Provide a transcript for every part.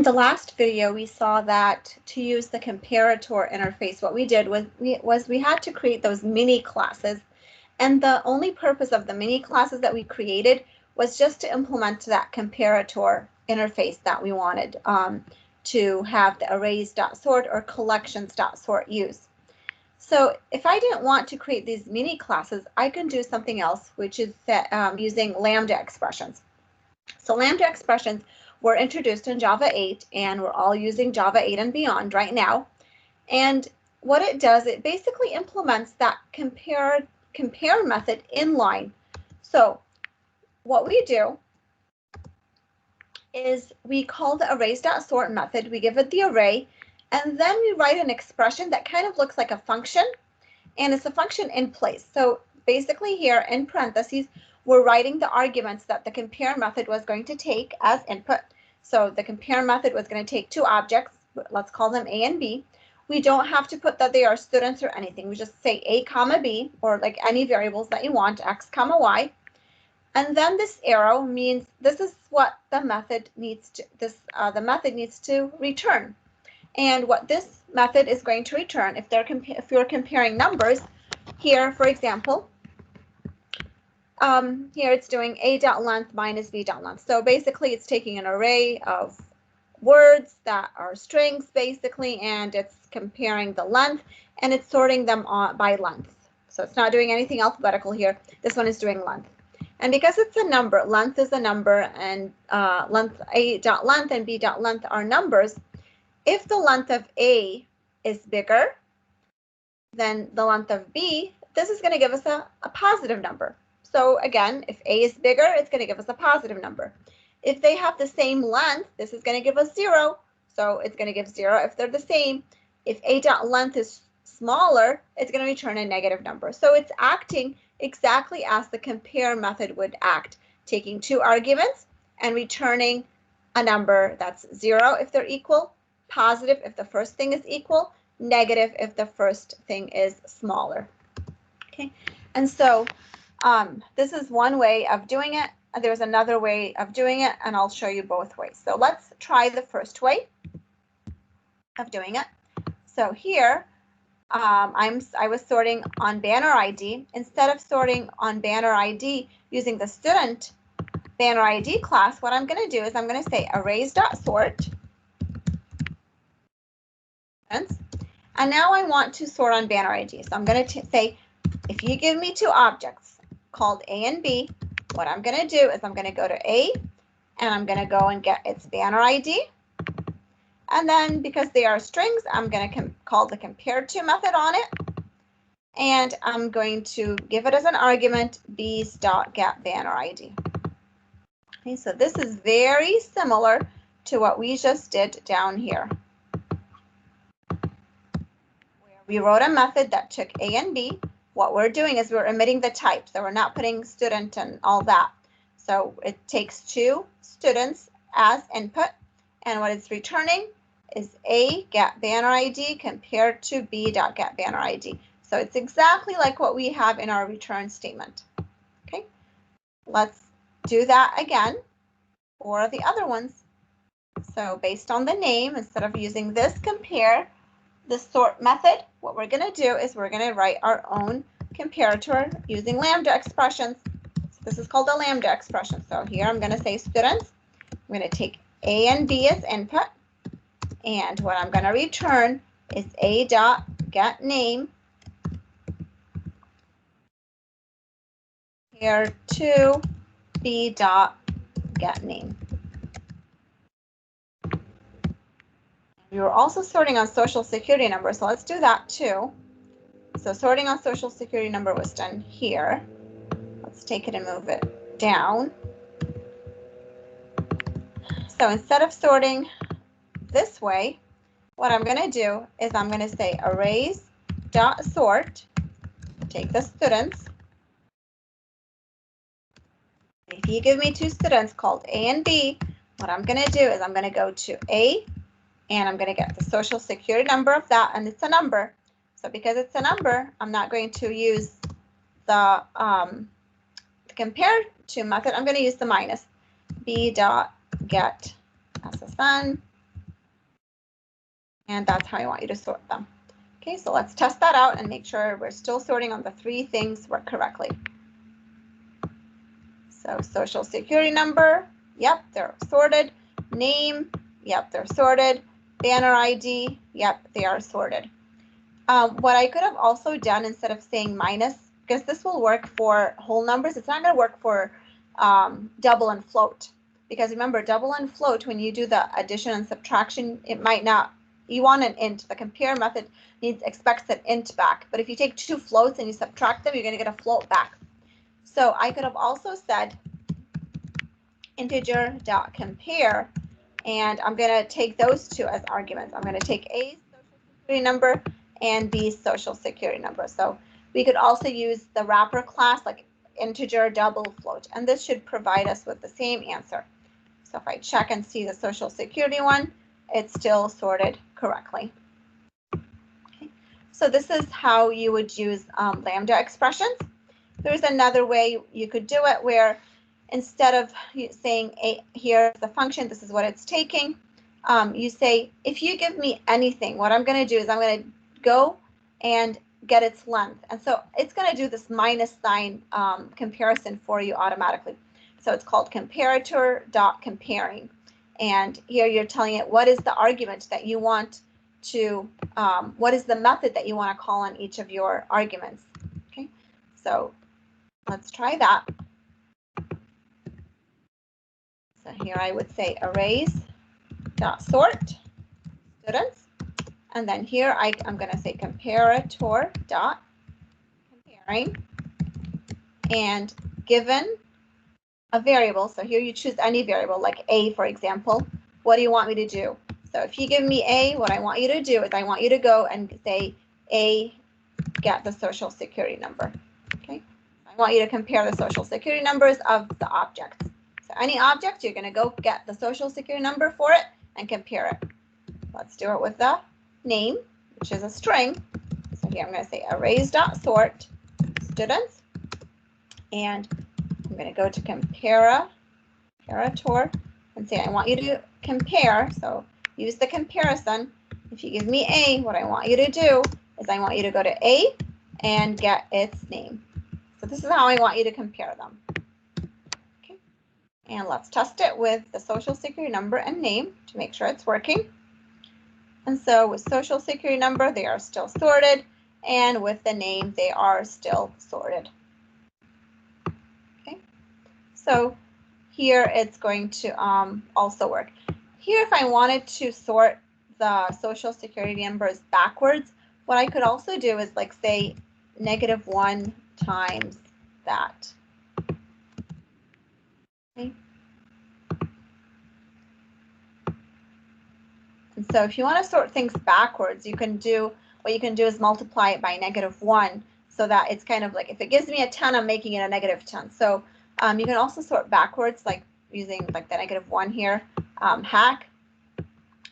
In the last video, we saw that to use the comparator interface, what we did was we had to create those mini classes. And the only purpose of the mini classes that we created was just to implement that comparator interface that we wanted to have the arrays.sort or collections.sort use. So if I didn't want to create these mini classes, I can do something else, which is using Lambda expressions. So Lambda expressions were introduced in Java 8, and we're all using Java 8 and beyond right now. And what it does, it basically implements that compare method inline. So what we do is we call the arrays.sort method, we give it the array, and then we write an expression that kind of looks like a function, and it's a function in place. So basically here in parentheses, we're writing the arguments that the compare method was going to take as input. So the compare method was going to take two objects, let's call them A and B. We don't have to put that they are students or anything. We just say A comma B, or like any variables that you want, X comma Y. And then this arrow means this is what the method needs to, the method needs to return. And what this method is going to return, if you're comparing numbers, here, for example, here it's doing a.length minus b.length. So basically it's taking an array of words that are strings basically, and it's comparing the length, and it's sorting them by length. So it's not doing anything alphabetical here. This one is doing length. And because it's a number, length is a number, and a.length and b.length are numbers, if the length of A is bigger than the length of B, this is going to give us a positive number. So again, if A is bigger, it's going to give us a positive number. If they have the same length, this is going to give us 0. So it's going to give 0 if they're the same. If A.length is smaller, it's going to return a negative number. So it's acting exactly as the compare method would act, taking two arguments and returning a number that's 0 if they're equal, positive if the first thing is equal, negative if the first thing is smaller. Okay, and so this is one way of doing it. There's another way of doing it, and I'll show you both ways. So let's try the first way of doing it. So here, I was sorting on banner ID. Instead of sorting on banner ID using the student banner ID class, what I'm going to do is I'm going to say arrays.sort. And now I want to sort on banner ID. So I'm going to say, if you give me two objects called A and B, what I'm going to do is I'm going to go to A, and I'm going to go and get its banner ID. And then because they are strings, I'm going to call the compare to method on it. And I'm going to give it as an argument b's.getBannerID. Okay, so this is very similar to what we just did down here. We wrote a method that took A and B. What we're doing is we're omitting the type, so we're not putting student and all that. So it takes two students as input, and what it's returning is A get banner ID compared to B.get banner ID. So it's exactly like what we have in our return statement. Okay, let's do that again for the other ones. So based on the name, instead of using this compare, the sort method, what we're going to do is we're going to write our own comparator using lambda expressions. So this is called a lambda expression. So here I'm going to say students. I'm going to take A and B as input, and what I'm going to return is A.getName here to B.getName. We were also sorting on social security number, so let's do that too. So sorting on social security number was done here. Let's take it and move it down. So instead of sorting this way, what I'm going to do is I'm going to say arrays.sort, take the students. If you give me two students called A and B, what I'm going to do is I'm going to go to A, and I'm going to get the social security number of that, and it's a number. So because it's a number, I'm not going to use the compare to method. I'm going to use the minus b.get SSN And that's how I want you to sort them. Okay, so let's test that out and make sure we're still sorting on the three things work correctly. So social security number, yep, they're sorted. Name, yep, they're sorted. Banner ID, yep, they are sorted. What I could have also done instead of saying minus, because this will work for whole numbers, it's not going to work for double and float. Because remember, double and float, when you do the addition and subtraction, it might not, you want an int. The compare method expects an int back. But if you take two floats and you subtract them, you're going to get a float back. So I could have also said integer.compare, and I'm going to take those two as arguments. I'm going to take A's social security number and B's social security number. So we could also use the wrapper class like integer, double, float, and this should provide us with the same answer. So if I check and see the social security one, it's still sorted correctly. Okay. So this is how you would use Lambda expressions. There's another way you could do it where instead of saying here's the function, this is what it's taking, you say, if you give me anything, what I'm going to do is I'm going to go and get its length. And so it's going to do this minus sign comparison for you automatically. So it's called comparator.comparing. And here you're telling it what is the argument that you want to, what is the method that you want to call on each of your arguments. Okay, so let's try that. So here I would say arrays.sort students. And then here I'm going to say comparator.comparing and given a variable. So here you choose any variable like A, for example. What do you want me to do? So if you give me A, what I want you to do is I want you to go and say A, get the social security number. Okay. I want you to compare the social security numbers of the objects. So any object, you're going to go get the social security number for it and compare it. Let's do it with the name, which is a string. So here I'm going to say arrays.sort students, and I'm going to go to comparator and say I want you to compare. So use the comparison. If you give me A, what I want you to do is I want you to go to A and get its name. So this is how I want you to compare them. Okay. And let's test it with the social security number and name to make sure it's working. And so with social security number, they are still sorted, and with the name, they are still sorted. Okay, so here it's going to also work. Here, if I wanted to sort the social security numbers backwards, what I could also do is like say -1 times that. Okay. And so if you want to sort things backwards, you can do, what you can do is multiply it by -1 so that it's kind of like, if it gives me a 10, I'm making it a -10. So you can also sort backwards, like using like the -1 here, hack.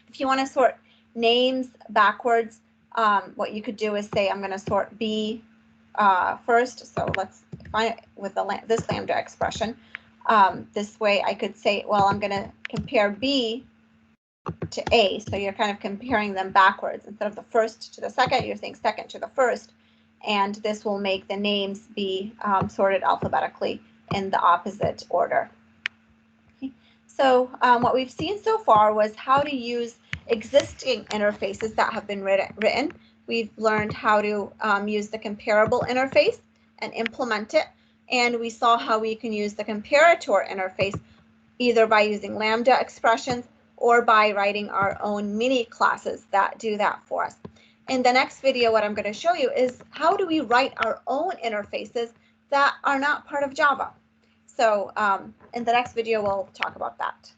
If you want to sort names backwards, what you could do is say, I'm going to sort B first. So let's find it with this Lambda expression. This way I could say, well, I'm going to compare B to A, so you're kind of comparing them backwards. Instead of the first to the second, you're saying second to the first, and this will make the names be sorted alphabetically in the opposite order. Okay. So what we've seen so far was how to use existing interfaces that have been written. We've learned how to use the comparable interface and implement it, and we saw how we can use the comparator interface either by using Lambda expressions or by writing our own mini classes that do that for us. In the next video, what I'm going to show you is how do we write our own interfaces that are not part of Java. So in the next video, we'll talk about that.